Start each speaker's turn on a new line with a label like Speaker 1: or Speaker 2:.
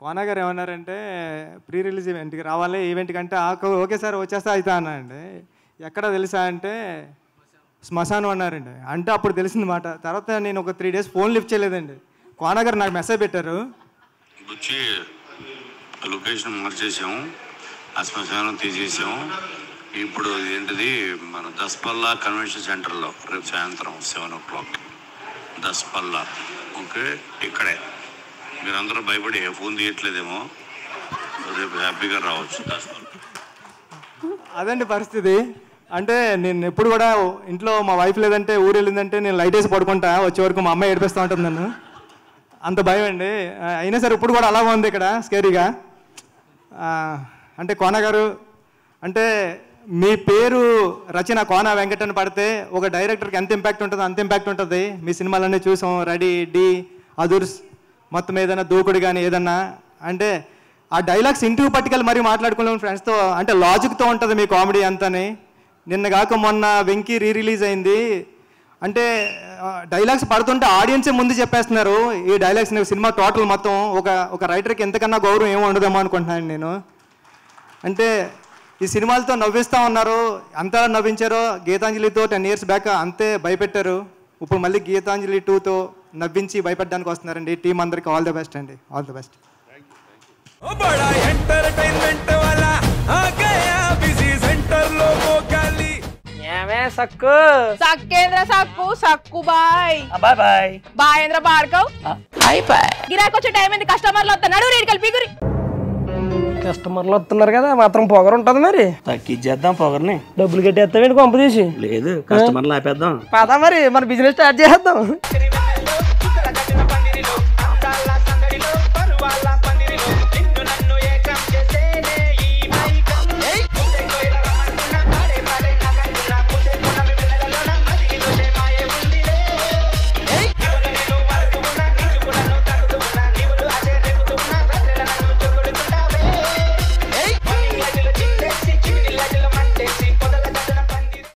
Speaker 1: కోన గారు ఏమన్నారంటే pre release ఈవెంట్కి రావాలి, ఈవెంట్కి అంటే ఓకే సార్ వచ్చేస్తా అవుతా అన్నారండి. ఎక్కడ తెలుసా అంటే శ్మశానం అన్నారండి. అంటే అప్పుడు తెలిసింది మాట. తర్వాత నేను ఒక 3 days ఫోన్ లిఫ్ట్ చేయలేదండి. కోన గారు నాకు మెసేజ్ పెట్టారు,
Speaker 2: వచ్చి లొకేషన్ మార్చేసాము, ఆ శ్మశానం తీసేసాము, ఇప్పుడు ఏంటిది మన దస్పల్లా కన్వెన్షన్ సెంటర్లో రేపు సాయంత్రం 7 o'clock దస్పల్లా. ఓకే, ఇక్కడే మీరందరూ భయపడి ఫోన్ తీయట్లేదేమో, రేపు హ్యాపీగా రావచ్చు దస్పల్లా.
Speaker 1: అదండి పరిస్థితి. అంటే నేను ఎప్పుడు కూడా ఇంట్లో మా వైఫ్ లేదంటే ఊరు వెళ్ళిందంటే నేను లైట్ వేసి పడుకుంటా, వచ్చే వరకు మా అమ్మాయి ఏడిపిస్తూ ఉంటుంది నన్ను. అంత భయం అండి. అయినా సరే ఇప్పుడు కూడా అలాగే ఉంది ఇక్కడ స్కేరీగా. అంటే కోన గారు అంటే మీ పేరు రచన కోన వెంకట్ అని పడితే ఒక డైరెక్టర్కి ఎంత ఇంపాక్ట్ ఉంటుందో అంత ఇంపాక్ట్ ఉంటుంది. మీ సినిమాలన్నీ చూసాం, రెడీ, డి, అదుర్స్, మొత్తం ఏదైనా దూకుడు కానీ ఏదన్నా అంటే ఆ డైలాగ్స్ ఇంటికి పట్టుకెళ్ళి మరీ మాట్లాడుకున్నాం ఫ్రెండ్స్తో. అంటే లాజిక్తో ఉంటుంది మీ కామెడీ అంతని. నిన్న కాక మొన్న వెంకీ రిలీజ్ అయింది. అంటే డైలాగ్స్ పడుతుంటే ఆడియన్సే ముందు చెప్పేస్తున్నారు ఈ డైలాగ్స్. సినిమా టోటల్ మొత్తం ఒక రైటర్కి ఎంతకన్నా గౌరవం ఏమో ఉండదేమో అనుకుంటున్నాను నేను. అంటే ఈ సినిమాలతో నవ్విస్తూ ఉన్నారు, అంతా నవ్వించారు. గీతాంజలితో 10 years బ్యాక్ అంతే భయపెట్టారు. ఇప్పుడు మళ్ళీ గీతాంజలి 2తో నవ్వించి భయపెట్టడానికి వస్తున్నారండి. టీం అందరికి ఆల్ ది బెస్ట్ అండి, ఆల్ ది బెస్ట్.
Speaker 3: సక్కు
Speaker 4: సక్కేంద్ర సక్కు సక్కు బాయ్
Speaker 3: బాయ్ బాయ్
Speaker 4: బాయేంద్ర భార్గవ్
Speaker 3: బాయ్ బాయ్.
Speaker 4: గిరాకి వచ్చే టైం ఏంది, కస్టమర్లు వస్తున్నాడు, రేటు కలిపి గురి.
Speaker 3: కస్టమర్లు వస్తున్నారు కదా, మాత్రం పొగరు ఉంటది. మరి
Speaker 5: తగ్గించేద్దాం పొగర్ని.
Speaker 3: డబ్బులు కట్టేస్తామేంటి కొంప తీసి?
Speaker 5: లేదు, కస్టమర్లు ఆపేద్దాం.
Speaker 3: పదా మరి మన బిజినెస్ స్టార్ట్ చేద్దాం.